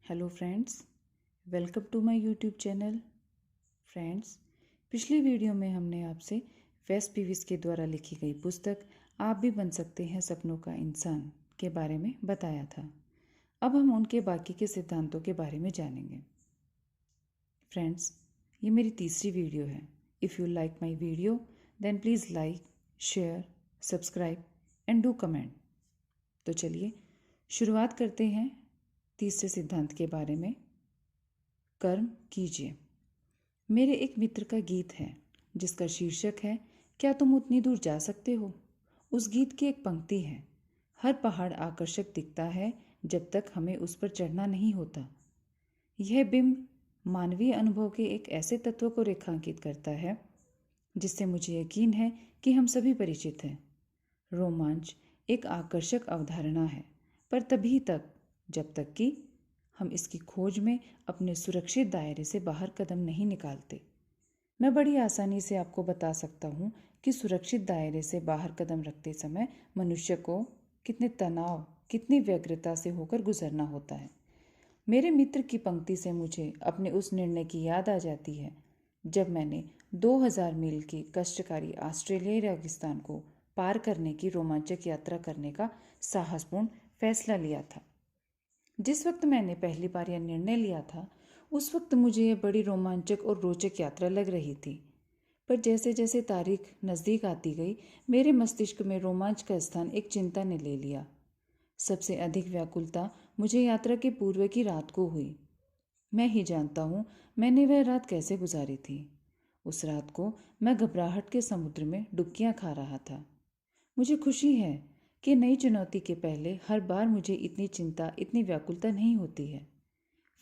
Hello friends, welcome to my YouTube channel. Friends, पिछली video में हमने आपसे वेस पीविस के द्वारा लिखी गई पुस्तक आप भी बन सकते हैं सपनों का इंसान के बारे में बताया था। अब हम उनके बाकी के सिद्धांतों के बारे में जानेंगे। फ्रेंड्स, ये मेरी तीसरी वीडियो है। If you like my video then please like, share, subscribe and do comment. तो चलिए शुरुआत करते हैं तीसरे सिद्धांत के बारे में। कर्म कीजिए। मेरे एक मित्र का गीत है जिसका शीर्षक है क्या तुम उतनी दूर जा सकते हो। उस गीत की एक पंक्ति है, हर पहाड़ आकर्षक दिखता है जब तक हमें उस पर चढ़ना नहीं होता। यह बिंब मानवीय अनुभव के एक ऐसे तत्व को रेखांकित करता है जिससे मुझे यकीन है कि हम सभी परिचित हैं। रोमांच एक आकर्षक अवधारणा है, पर तभी तक जब तक कि हम इसकी खोज में अपने सुरक्षित दायरे से बाहर कदम नहीं निकालते। मैं बड़ी आसानी से आपको बता सकता हूँ कि सुरक्षित दायरे से बाहर कदम रखते समय मनुष्य को कितने तनाव, कितनी व्यग्रता से होकर गुजरना होता है। मेरे मित्र की पंक्ति से मुझे अपने उस निर्णय की याद आ जाती है जब मैंने 2000 मील की कष्टकारी ऑस्ट्रेलियाई रेगिस्तान को पार करने की रोमांचक यात्रा करने का साहसपूर्ण फैसला लिया था। जिस वक्त मैंने पहली बार यह निर्णय लिया था उस वक्त मुझे यह बड़ी रोमांचक और रोचक यात्रा लग रही थी, पर जैसे जैसे तारीख नज़दीक आती गई मेरे मस्तिष्क में रोमांच का स्थान एक चिंता ने ले लिया। सबसे अधिक व्याकुलता मुझे यात्रा के पूर्व की रात को हुई। मैं ही जानता हूँ मैंने वह रात कैसे गुजारी थी। उस रात को मैं घबराहट के समुद्र में डुबकियाँ खा रहा था। मुझे खुशी है कि नई चुनौती के पहले हर बार मुझे इतनी चिंता, इतनी व्याकुलता नहीं होती है।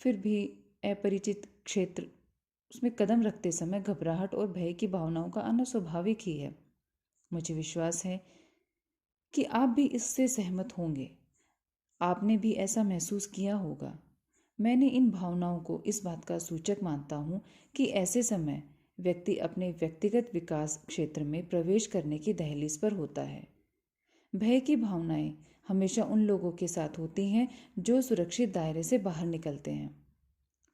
फिर भी अपरिचित क्षेत्र, उसमें कदम रखते समय घबराहट और भय की भावनाओं का आना स्वाभाविक ही है। मुझे विश्वास है कि आप भी इससे सहमत होंगे। आपने भी ऐसा महसूस किया होगा। मैंने इन भावनाओं को इस बात का सूचक मानता हूँ कि ऐसे समय व्यक्ति अपने व्यक्तिगत विकास क्षेत्र में प्रवेश करने की दहलीज पर होता है। भय की भावनाएं हमेशा उन लोगों के साथ होती हैं जो सुरक्षित दायरे से बाहर निकलते हैं।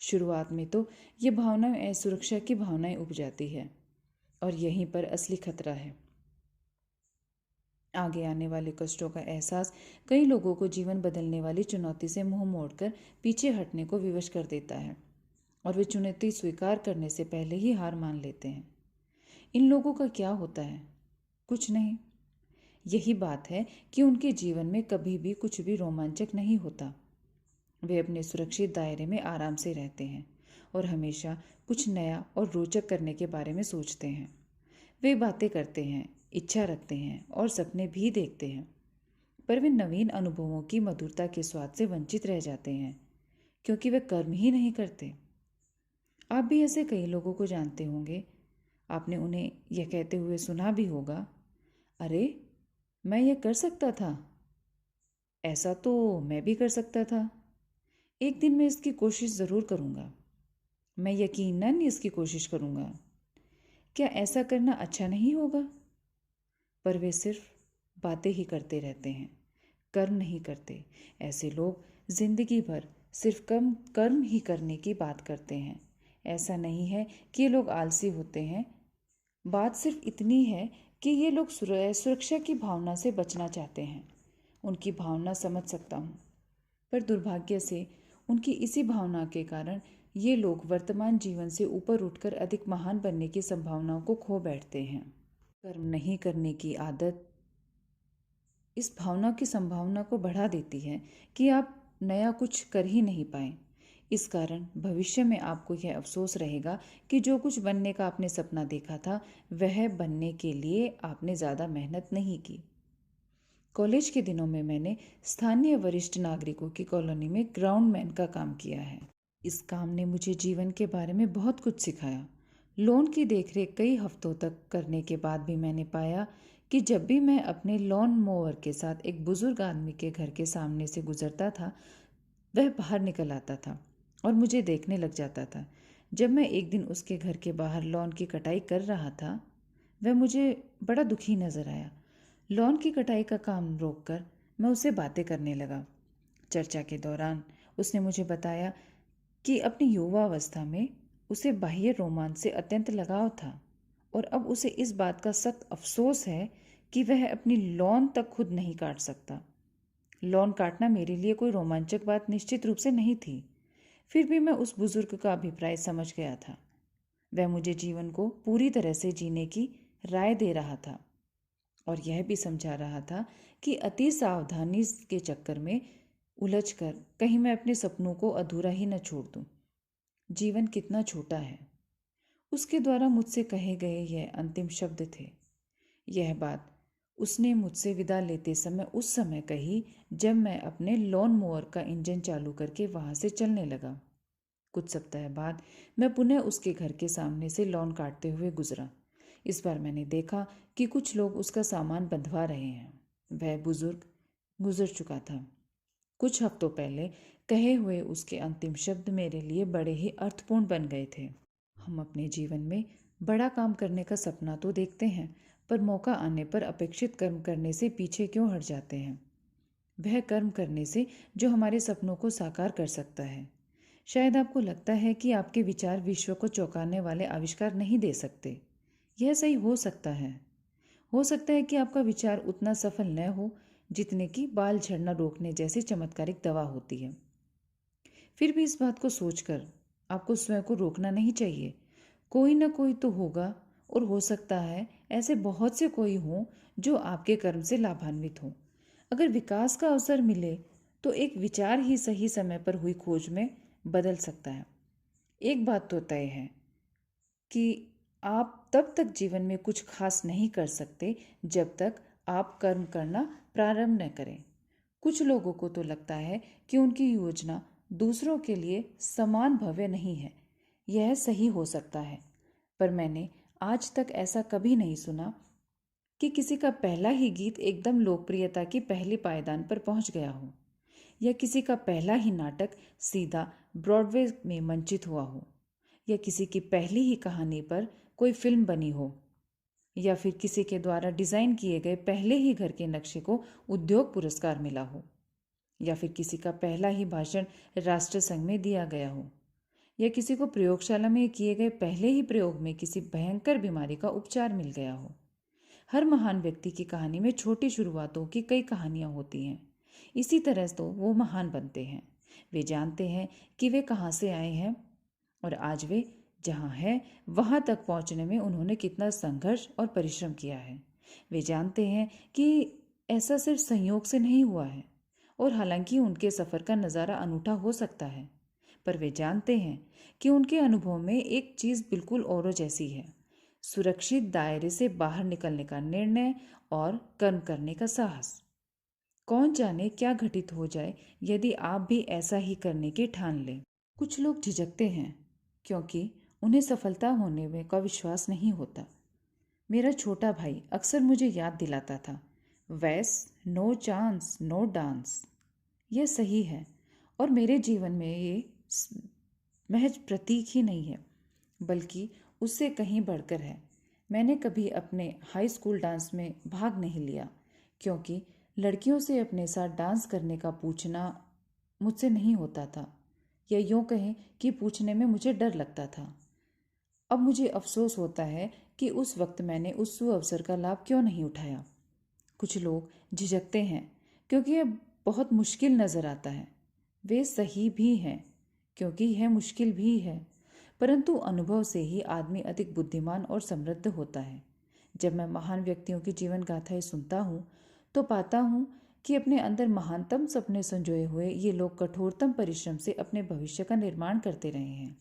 शुरुआत में तो ये भावनाएं असुरक्षा की भावनाएं उपजाती है और यहीं पर असली खतरा है। आगे आने वाले कष्टों का एहसास कई लोगों को जीवन बदलने वाली चुनौती से मुंह मोड़कर पीछे हटने को विवश कर देता है और वे चुनौती स्वीकार करने से पहले ही हार मान लेते हैं। इन लोगों का क्या होता है? कुछ नहीं। यही बात है कि उनके जीवन में कभी भी कुछ भी रोमांचक नहीं होता। वे अपने सुरक्षित दायरे में आराम से रहते हैं और हमेशा कुछ नया और रोचक करने के बारे में सोचते हैं। वे बातें करते हैं, इच्छा रखते हैं और सपने भी देखते हैं, पर वे नवीन अनुभवों की मधुरता के स्वाद से वंचित रह जाते हैं क्योंकि वे कर्म ही नहीं करते। आप भी ऐसे कई लोगों को जानते होंगे। आपने उन्हें यह कहते हुए सुना भी होगा, अरे मैं यह कर सकता था, ऐसा तो मैं भी कर सकता था, एक दिन मैं इसकी कोशिश ज़रूर करूँगा, मैं यकीनन इसकी कोशिश करूँगा, क्या ऐसा करना अच्छा नहीं होगा? पर वे सिर्फ बातें ही करते रहते हैं, कर्म नहीं करते। ऐसे लोग जिंदगी भर सिर्फ कर्म ही करने की बात करते हैं। ऐसा नहीं है कि ये लोग आलसी होते हैं, बात सिर्फ इतनी है कि ये लोग सुरक्षा की भावना से बचना चाहते हैं। उनकी भावना समझ सकता हूँ, पर दुर्भाग्य से उनकी इसी भावना के कारण ये लोग वर्तमान जीवन से ऊपर उठकर अधिक महान बनने की संभावनाओं को खो बैठते हैं। कर्म नहीं करने की आदत इस भावना की संभावना को बढ़ा देती है कि आप नया कुछ कर ही नहीं पाए। इस कारण भविष्य में आपको यह अफसोस रहेगा कि जो कुछ बनने का आपने सपना देखा था वह बनने के लिए आपने ज़्यादा मेहनत नहीं की। कॉलेज के दिनों में मैंने स्थानीय वरिष्ठ नागरिकों की कॉलोनी में ग्राउंडमैन का काम किया है। इस काम ने मुझे जीवन के बारे में बहुत कुछ सिखाया। लॉन की देखरेख कई हफ्तों तक करने के बाद भी मैंने पाया कि जब भी मैं अपने लॉन मोवर के साथ एक बुजुर्ग आदमी के घर के सामने से गुजरता था वह बाहर निकल आता था और मुझे देखने लग जाता था। जब मैं एक दिन उसके घर के बाहर लॉन की कटाई कर रहा था वह मुझे बड़ा दुखी नजर आया। लॉन की कटाई का काम रोककर मैं उससे बातें करने लगा। चर्चा के दौरान उसने मुझे बताया कि अपनी युवावस्था में उसे बाह्य रोमांच से अत्यंत लगाव था और अब उसे इस बात का सख्त अफसोस है कि वह अपनी लॉन तक खुद नहीं काट सकता। लॉन काटना मेरे लिए कोई रोमांचक बात निश्चित रूप से नहीं थी, फिर भी मैं उस बुजुर्ग का अभिप्राय समझ गया था। वह मुझे जीवन को पूरी तरह से जीने की राय दे रहा था और यह भी समझा रहा था कि अति सावधानी के चक्कर में उलझकर कहीं मैं अपने सपनों को अधूरा ही न छोड़ दूं। जीवन कितना छोटा है। उसके द्वारा मुझसे कहे गए यह अंतिम शब्द थे। यह बात उसने मुझसे विदा लेते समय उस समय कही जब मैं अपने लॉन मोअर का इंजन चालू करके वहां से चलने लगा। कुछ सप्ताह बाद मैं पुनः उसके घर के सामने से लॉन काटते हुए गुजरा। इस बार मैंने देखा कि कुछ लोग उसका सामान बंधवा रहे हैं। वह बुजुर्ग गुजर चुका था। कुछ हफ्तों पहले कहे हुए उसके अंतिम शब्द मेरे लिए बड़े ही अर्थपूर्ण बन गए थे। हम अपने जीवन में बड़ा काम करने का सपना तो देखते हैं, पर मौका आने पर अपेक्षित कर्म करने से पीछे क्यों हट जाते हैं? वह कर्म करने से जो हमारे सपनों को साकार कर सकता है। शायद आपको लगता है कि आपके विचार विश्व को चौंकाने वाले आविष्कार नहीं दे सकते। यह सही हो सकता है। हो सकता है कि आपका विचार उतना सफल न हो जितने की बाल झड़ना रोकने जैसी चमत्कारिक दवा होती है। फिर भी इस बात को सोचकर आपको स्वयं को रोकना नहीं चाहिए। कोई ना कोई तो होगा और हो सकता है ऐसे बहुत से कोई हों जो आपके कर्म से लाभान्वित हों। अगर विकास का अवसर मिले तो एक विचार ही सही समय पर हुई खोज में बदल सकता है। एक बात तो तय है कि आप तब तक जीवन में कुछ खास नहीं कर सकते जब तक आप कर्म करना प्रारंभ न करें। कुछ लोगों को तो लगता है कि उनकी योजना दूसरों के लिए समान भव्य नहीं है। यह सही हो सकता है, पर मैंने आज तक ऐसा कभी नहीं सुना कि किसी का पहला ही गीत एकदम लोकप्रियता की पहली पायदान पर पहुंच गया हो, या किसी का पहला ही नाटक सीधा ब्रॉडवे में मंचित हुआ हो, या किसी की पहली ही कहानी पर कोई फिल्म बनी हो, या फिर किसी के द्वारा डिजाइन किए गए पहले ही घर के नक्शे को उद्योग पुरस्कार मिला हो, या फिर किसी का पहला ही भाषण राष्ट्रसंघ में दिया गया हो, या किसी को प्रयोगशाला में किए गए पहले ही प्रयोग में किसी भयंकर बीमारी का उपचार मिल गया हो। हर महान व्यक्ति की कहानी में छोटी शुरुआतों की कई कहानियां होती हैं। इसी तरह तो वो महान बनते हैं। वे जानते हैं कि वे कहाँ से आए हैं और आज वे जहाँ हैं वहाँ तक पहुँचने में उन्होंने कितना संघर्ष और परिश्रम किया है। वे जानते हैं कि ऐसा सिर्फ संयोग से नहीं हुआ है, और हालांकि उनके सफ़र का नज़ारा अनूठा हो सकता है, पर वे जानते हैं कि उनके अनुभव में एक चीज़ बिल्कुल औरों जैसी है: सुरक्षित दायरे से बाहर निकलने का निर्णय और कर्म करने का साहस। कौन जाने क्या घटित हो जाए यदि आप भी ऐसा ही करने की ठान लें। कुछ लोग झिझकते हैं क्योंकि उन्हें सफलता होने में का विश्वास नहीं होता। मेरा छोटा भाई अक्सर मुझे याद दिलाता था, वैस नो चांस नो डांस। यह सही है, और मेरे जीवन में ये महज प्रतीक ही नहीं है, बल्कि उससे कहीं बढ़कर है। मैंने कभी अपने हाई स्कूल डांस में भाग नहीं लिया क्योंकि लड़कियों से अपने साथ डांस करने का पूछना मुझसे नहीं होता था, या यूँ कहें कि पूछने में मुझे डर लगता था। अब मुझे अफसोस होता है कि उस वक्त मैंने उस सुअवसर का लाभ क्यों नहीं उठाया। कुछ लोग झिझकते हैं क्योंकि यह बहुत मुश्किल नज़र आता है। वे सही भी हैं क्योंकि यह मुश्किल भी है, परंतु अनुभव से ही आदमी अधिक बुद्धिमान और समृद्ध होता है। जब मैं महान व्यक्तियों की जीवन गाथाएं सुनता हूँ तो पाता हूँ कि अपने अंदर महानतम सपने संजोए हुए ये लोग कठोरतम परिश्रम से अपने भविष्य का निर्माण करते रहे हैं।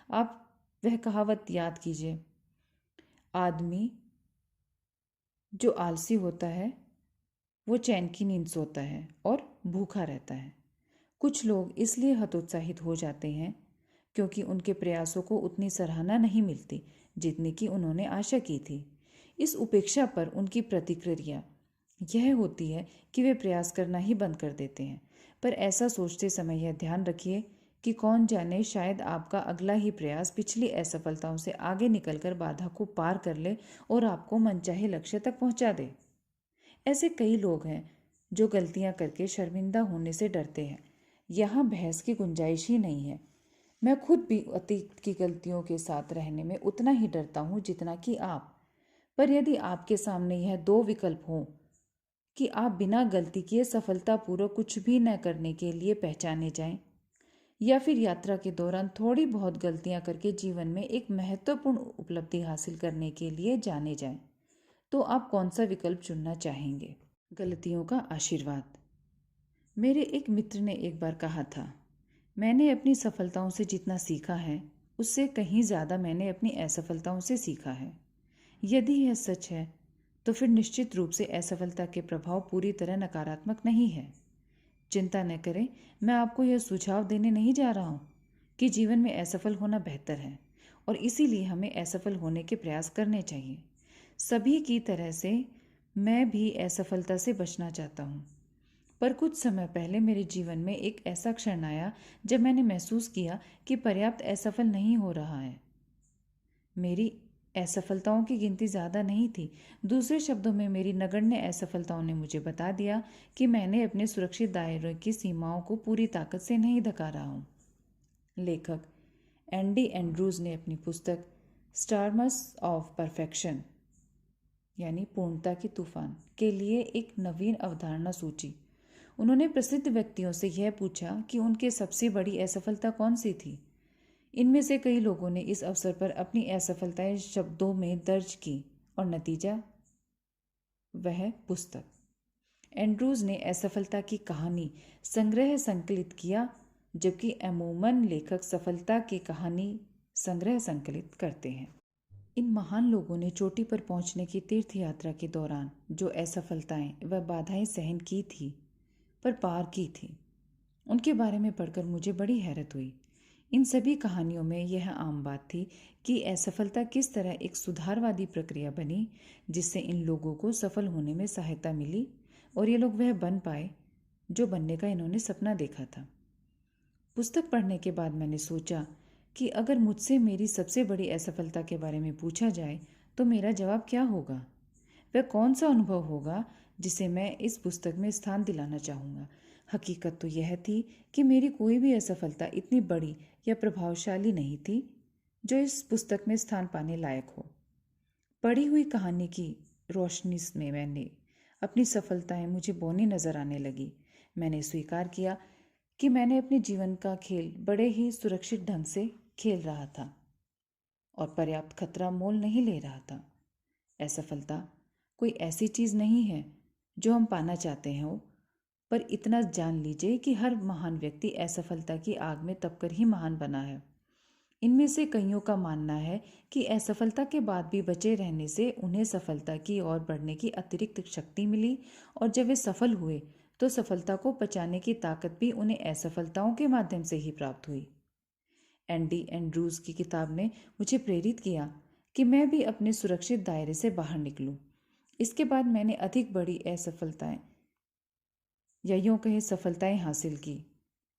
आप वह कहावत याद कीजिए, आदमी जो आलसी होता है वो चैन की नींद सोता है और भूखा रहता है। कुछ लोग इसलिए हतोत्साहित हो जाते हैं क्योंकि उनके प्रयासों को उतनी सराहना नहीं मिलती जितनी कि उन्होंने आशा की थी। इस उपेक्षा पर उनकी प्रतिक्रिया यह होती है कि वे प्रयास करना ही बंद कर देते हैं। पर ऐसा सोचते समय यह ध्यान रखिए कि कौन जाने शायद आपका अगला ही प्रयास पिछली असफलताओं से आगे निकलकर बाधा को पार कर ले और आपको मनचाहे लक्ष्य तक पहुंचा दे। ऐसे कई लोग हैं जो गलतियां करके शर्मिंदा होने से डरते हैं यहाँ बहस की गुंजाइश ही नहीं है। मैं खुद भी अतीत की गलतियों के साथ रहने में उतना ही डरता हूँ जितना कि आप। पर यदि आपके सामने यह दो विकल्प हों कि आप बिना गलती किए सफलतापूर्वक कुछ भी न करने के लिए पहचाने जाएं, या फिर यात्रा के दौरान थोड़ी बहुत गलतियां करके जीवन में एक महत्वपूर्ण उपलब्धि हासिल करने के लिए जाने जाएं, तो आप कौन सा विकल्प चुनना चाहेंगे? गलतियों का आशीर्वाद। मेरे एक मित्र ने एक बार कहा था, मैंने अपनी सफलताओं से जितना सीखा है उससे कहीं ज़्यादा मैंने अपनी असफलताओं से सीखा है। यदि यह सच है तो फिर निश्चित रूप से असफलता के प्रभाव पूरी तरह नकारात्मक नहीं है। चिंता न करें, मैं आपको यह सुझाव देने नहीं जा रहा हूँ कि जीवन में असफल होना बेहतर है और इसीलिए हमें असफल होने के प्रयास करने चाहिए। सभी की तरह से मैं भी असफलता से बचना चाहता हूँ। पर कुछ समय पहले मेरे जीवन में एक ऐसा क्षण आया जब मैंने महसूस किया कि पर्याप्त असफल नहीं हो रहा है। मेरी असफलताओं की गिनती ज़्यादा नहीं थी। दूसरे शब्दों में मेरी नगण्य असफलताओं ने मुझे बता दिया कि मैंने अपने सुरक्षित दायरे की सीमाओं को पूरी ताकत से नहीं धका रहा हूँ। लेखक एंडी एंड्रूज ने अपनी पुस्तक स्टॉर्म्स ऑफ परफेक्शन यानी पूर्णता की तूफान के लिए एक नवीन अवधारणा सोची। उन्होंने प्रसिद्ध व्यक्तियों से यह पूछा कि उनके सबसे बड़ी असफलता कौन सी थी। इनमें से कई लोगों ने इस अवसर पर अपनी असफलताएं शब्दों में दर्ज की और नतीजा वह पुस्तक। एंड्रूज ने असफलता की कहानी संग्रह संकलित किया, जबकि अमूमन लेखक सफलता की कहानी संग्रह संकलित करते हैं। इन महान लोगों ने चोटी पर पहुंचने की तीर्थ यात्रा के दौरान जो असफलताएं व बाधाएं सहन की थी पर पार की थी, उनके बारे में पढ़कर मुझे बड़ी हैरत हुई। इन सभी कहानियों में यह आम बात थी कि असफलता किस तरह एक सुधारवादी प्रक्रिया बनी, जिससे इन लोगों को सफल होने में सहायता मिली और ये लोग वह बन पाए जो बनने का इन्होंने सपना देखा था। पुस्तक पढ़ने के बाद मैंने सोचा कि अगर मुझसे मेरी सबसे बड़ी असफलता के बारे में पूछा जाए तो मेरा जवाब क्या होगा? वह कौन सा अनुभव होगा जिसे मैं इस पुस्तक में स्थान दिलाना चाहूँगा? हकीकत तो यह थी कि मेरी कोई भी असफलता इतनी बड़ी या प्रभावशाली नहीं थी जो इस पुस्तक में स्थान पाने लायक हो। पढ़ी हुई कहानी की रोशनी में मैंने अपनी सफलताएं मुझे बौनी नजर आने लगी। मैंने स्वीकार किया कि मैंने अपने जीवन का खेल बड़े ही सुरक्षित ढंग से खेल रहा था और पर्याप्त खतरा मोल नहीं ले रहा था। असफलता कोई ऐसी चीज़ नहीं है जो हम पाना चाहते हो, पर इतना जान लीजिए कि हर महान व्यक्ति असफलता की आग में तपकर ही महान बना है। इनमें से कईयों का मानना है कि असफलता के बाद भी बचे रहने से उन्हें सफलता की ओर बढ़ने की अतिरिक्त शक्ति मिली और जब वे सफल हुए तो सफलता को पचाने की ताकत भी उन्हें असफलताओं के माध्यम से ही प्राप्त हुई। एंडी एंड्रूज की किताब ने मुझे प्रेरित किया कि मैं भी अपने सुरक्षित दायरे से बाहर निकलूं। इसके बाद मैंने अधिक बड़ी असफलताएं या यूं कहें सफलताएं हासिल की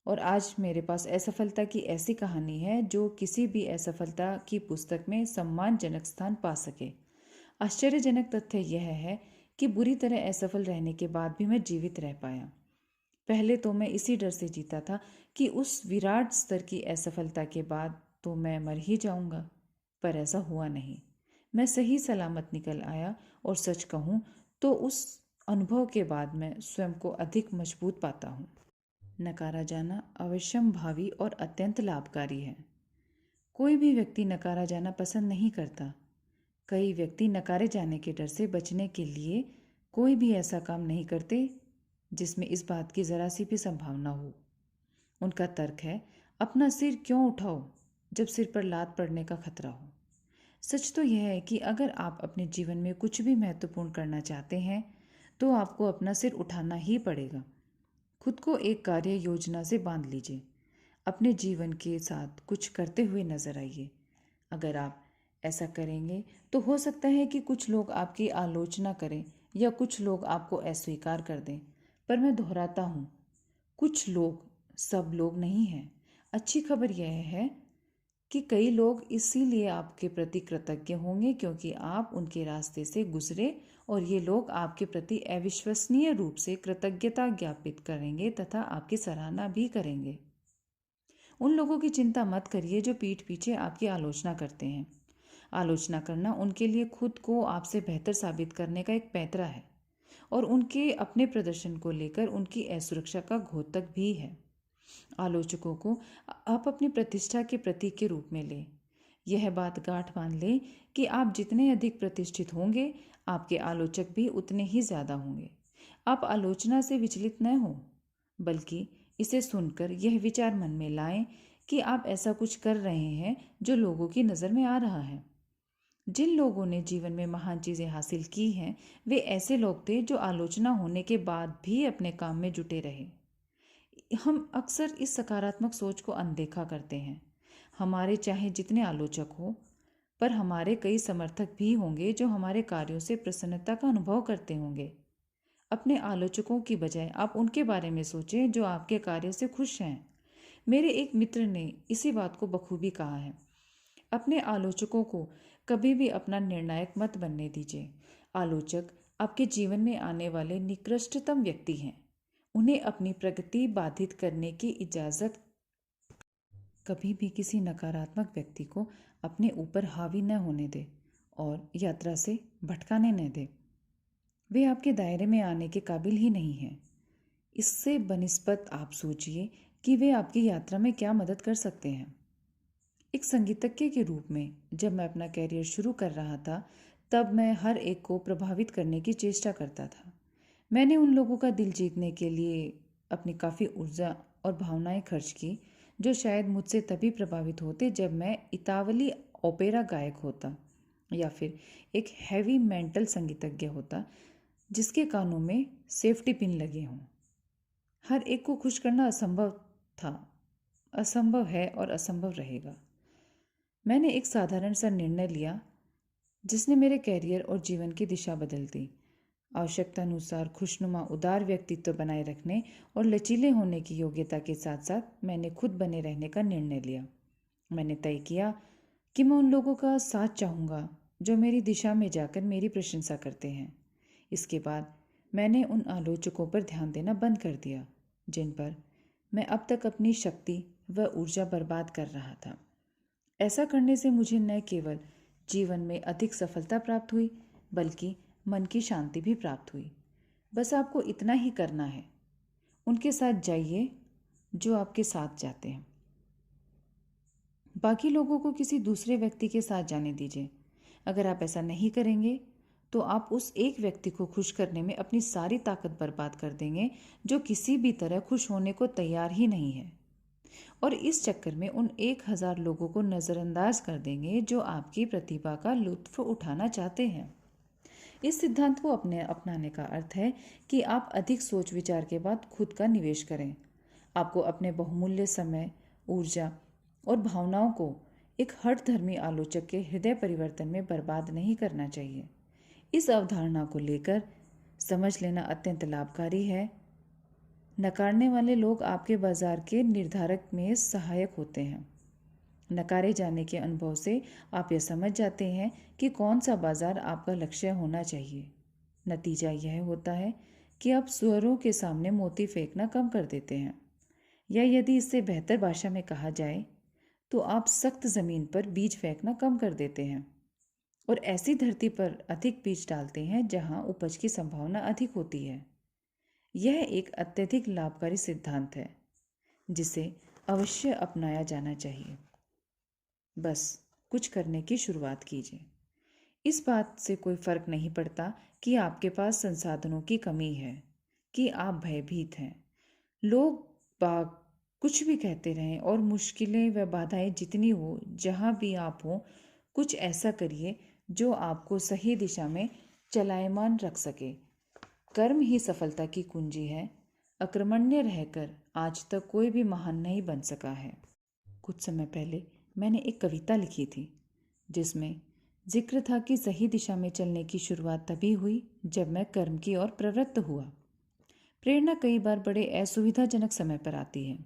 और आज मेरे पास असफलता की ऐसी कहानी है जो किसी भी असफलता की पुस्तक में सम्मानजनक स्थान पा सके। आश्चर्यजनक तथ्य यह है कि बुरी तरह असफल रहने के बाद भी मैं जीवित रह पाया। पहले तो मैं इसी डर से जीता था कि उस विराट स्तर की असफलता के बाद तो मैं मर ही जाऊंगा, पर ऐसा हुआ नहीं। मैं सही सलामत निकल आया और सच कहूं तो उस अनुभव के बाद मैं स्वयं को अधिक मजबूत पाता हूँ। नकारा जाना अवश्यंभावी और अत्यंत लाभकारी है। कोई भी व्यक्ति नकारा जाना पसंद नहीं करता। कई व्यक्ति नकारे जाने के डर से बचने के लिए कोई भी ऐसा काम नहीं करते जिसमें इस बात की ज़रा सी भी संभावना हो। उनका तर्क है, अपना सिर क्यों उठाओ जब सिर पर लात पड़ने का खतरा हो। सच तो यह है कि अगर आप अपने जीवन में कुछ भी महत्वपूर्ण करना चाहते हैं तो आपको अपना सिर उठाना ही पड़ेगा। खुद को एक कार्य योजना से बांध लीजिए। अपने जीवन के साथ कुछ करते हुए नजर आइए। अगर आप ऐसा करेंगे तो हो सकता है कि कुछ लोग आपकी आलोचना करें या कुछ लोग आपको अस्वीकार कर दें, पर मैं दोहराता हूँ, कुछ लोग सब लोग नहीं हैं। अच्छी खबर यह है कि कई लोग इसीलिए आपके प्रति कृतज्ञ होंगे क्योंकि आप उनके रास्ते से गुजरे, और ये लोग आपके प्रति अविश्वसनीय रूप से कृतज्ञता ज्ञापित करेंगे तथा आपकी सराहना भी करेंगे। उन लोगों की चिंता मत करिए जो पीठ पीछे आपकी आलोचना करते हैं। आलोचना करना उनके लिए खुद को आपसे बेहतर साबित करने का एक पैंतरा है, और उनके अपने प्रदर्शन को लेकर उनकी असुरक्षा का घोतक भी है। आलोचकों को आप अपनी प्रतिष्ठा के प्रतीक के रूप में लें। यह बात गांठ बांध लें कि आप जितने अधिक प्रतिष्ठित होंगे, आपके आलोचक भी उतने ही ज़्यादा होंगे। आप आलोचना से विचलित न हो, बल्कि इसे सुनकर यह विचार मन में लाएं कि आप ऐसा कुछ कर रहे हैं जो लोगों की नज़र में आ रहा है। जिन लोगों ने जीवन में महान चीज़ें हासिल की हैं, वे ऐसे लोग थे जो आलोचना होने के बाद भी अपने काम में जुटे रहे। हम अक्सर इस सकारात्मक सोच को अनदेखा करते हैं। हमारे चाहे जितने आलोचक हो, पर हमारे कई समर्थक भी होंगे जो हमारे कार्यों से प्रसन्नता का अनुभव करते होंगे। अपने आलोचकों की बजाय आप उनके बारे में सोचें जो आपके कार्य से खुश हैं। मेरे एक मित्र ने इसी बात को बखूबी कहा है। अपने आलोचकों को कभी भी अपना निर्णायक मत बनने दीजिए। आलोचक आपके जीवन में आने वाले निकृष्टतम व्यक्ति हैं। उन्हें अपनी प्रगति बाधित करने की इजाज़त कभी भी किसी नकारात्मक व्यक्ति को अपने ऊपर हावी न होने दे और यात्रा से भटकाने न दे। वे आपके दायरे में आने के काबिल ही नहीं हैं। इससे बनिस्बत आप सोचिए कि वे आपकी यात्रा में क्या मदद कर सकते हैं। एक संगीतज्ञ के रूप में जब मैं अपना कैरियर शुरू कर रहा था, तब मैं हर एक को प्रभावित करने की चेष्टा करता था। मैंने उन लोगों का दिल जीतने के लिए अपनी काफ़ी ऊर्जा और भावनाएं खर्च की जो शायद मुझसे तभी प्रभावित होते जब मैं इतावली ओपेरा गायक होता या फिर एक हैवी मेंटल संगीतज्ञ होता जिसके कानों में सेफ्टी पिन लगे हों। हर एक को खुश करना असंभव था, असंभव है और असंभव रहेगा। मैंने एक साधारण सा निर्णय लिया जिसने मेरे कैरियर और जीवन की दिशा बदल दी। आवश्यकतानुसार खुशनुमा उदार व्यक्तित्व बनाए रखने और लचीले होने की योग्यता के साथ साथ मैंने खुद बने रहने का निर्णय लिया। मैंने तय किया कि मैं उन लोगों का साथ चाहूँगा जो मेरी दिशा में जाकर मेरी प्रशंसा करते हैं। इसके बाद मैंने उन आलोचकों पर ध्यान देना बंद कर दिया जिन पर मैं अब तक अपनी शक्ति व ऊर्जा बर्बाद कर रहा था। ऐसा करने से मुझे न केवल जीवन में अधिक सफलता प्राप्त हुई, बल्कि मन की शांति भी प्राप्त हुई। बस आपको इतना ही करना है, उनके साथ जाइए जो आपके साथ जाते हैं। बाकी लोगों को किसी दूसरे व्यक्ति के साथ जाने दीजिए। अगर आप ऐसा नहीं करेंगे तो आप उस एक व्यक्ति को खुश करने में अपनी सारी ताकत बर्बाद कर देंगे जो किसी भी तरह खुश होने को तैयार ही नहीं है, और इस चक्कर में उन 1000 लोगों को नज़रअंदाज कर देंगे जो आपकी प्रतिभा का लुत्फ उठाना चाहते हैं। इस सिद्धांत को अपनाने का अर्थ है कि आप अधिक सोच विचार के बाद खुद का निवेश करें। आपको अपने बहुमूल्य समय, ऊर्जा और भावनाओं को एक हठधर्मी आलोचक के हृदय परिवर्तन में बर्बाद नहीं करना चाहिए। इस अवधारणा को लेकर समझ लेना अत्यंत लाभकारी है। नकारने वाले लोग आपके बाजार के निर्धारक में सहायक होते हैं। नकारे जाने के अनुभव से आप यह समझ जाते हैं कि कौन सा बाजार आपका लक्ष्य होना चाहिए। नतीजा यह होता है कि आप सुअरों के सामने मोती फेंकना कम कर देते हैं, या यदि इससे बेहतर भाषा में कहा जाए तो आप सख्त ज़मीन पर बीज फेंकना कम कर देते हैं और ऐसी धरती पर अधिक बीज डालते हैं जहां उपज की संभावना अधिक होती है। यह एक अत्यधिक लाभकारी सिद्धांत है जिसे अवश्य अपनाया जाना चाहिए। बस कुछ करने की शुरुआत कीजिए। इस बात से कोई फर्क नहीं पड़ता कि आपके पास संसाधनों की कमी है, कि आप भयभीत हैं। लोग बाग कुछ भी कहते रहें और मुश्किलें व बाधाएं जितनी हो, जहां भी आप हो, कुछ ऐसा करिए जो आपको सही दिशा में चलायमान रख सके। कर्म ही सफलता की कुंजी है। अकर्मण्य रहकर आज तक कोई भी महान नहीं बन सका है। कुछ समय पहले मैंने एक कविता लिखी थी जिसमें जिक्र था कि सही दिशा में चलने की शुरुआत तभी हुई जब मैं कर्म की ओर प्रवृत्त हुआ। प्रेरणा कई बार बड़े असुविधाजनक समय पर आती है।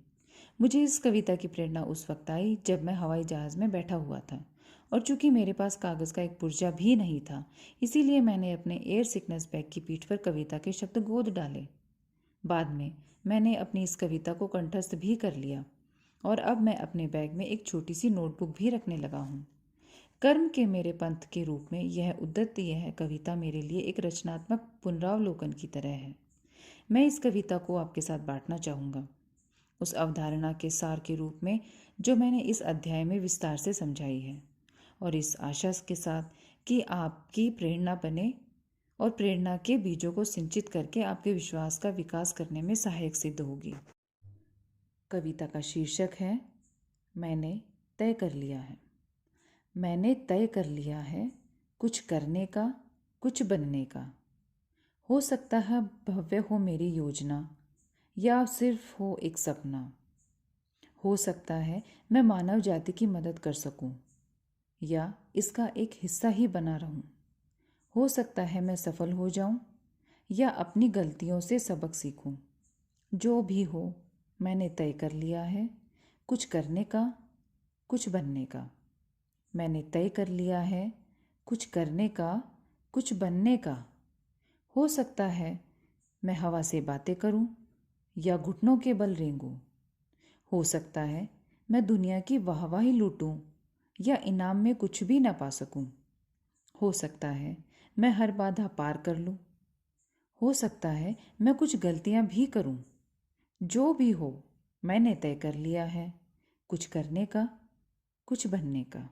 मुझे इस कविता की प्रेरणा उस वक्त आई जब मैं हवाई जहाज़ में बैठा हुआ था, और चूंकि मेरे पास कागज़ का एक पुर्जा भी नहीं था, इसीलिए मैंने अपने एयर सिकनेस बैग की पीठ पर कविता के शब्द गोद डाले। बाद में मैंने अपनी इस कविता को कंठस्थ भी कर लिया, और अब मैं अपने बैग में एक छोटी सी नोटबुक भी रखने लगा हूँ। कर्म के मेरे पंथ के रूप में यह उद्धत, यह कविता मेरे लिए एक रचनात्मक पुनरावलोकन की तरह है। मैं इस कविता को आपके साथ बांटना चाहूँगा, उस अवधारणा के सार के रूप में जो मैंने इस अध्याय में विस्तार से समझाई है, और इस आशा के साथ कि आपकी प्रेरणा बने और प्रेरणा के बीजों को सिंचित करके आपके विश्वास का विकास करने में सहायक सिद्ध होगी। कविता का शीर्षक है मैंने तय कर लिया है। मैंने तय कर लिया है कुछ करने का, कुछ बनने का। हो सकता है भव्य हो मेरी योजना, या सिर्फ हो एक सपना। हो सकता है मैं मानव जाति की मदद कर सकूं, या इसका एक हिस्सा ही बना रहूं। हो सकता है मैं सफल हो जाऊं, या अपनी गलतियों से सबक सीखूं। जो भी हो, मैंने तय कर लिया है कुछ करने का, कुछ बनने का। मैंने तय कर लिया है कुछ करने का, कुछ बनने का। हो सकता है मैं हवा से बातें करूं, या घुटनों के बल रेंगूं। हो सकता है मैं दुनिया की वाहवाही लूटूं, या इनाम में कुछ भी ना पा सकूं। हो सकता है मैं हर बाधा पार कर लूं। हो सकता है मैं कुछ गलतियां भी करूं। जो भी हो, मैंने तय कर लिया है कुछ करने का, कुछ बनने का।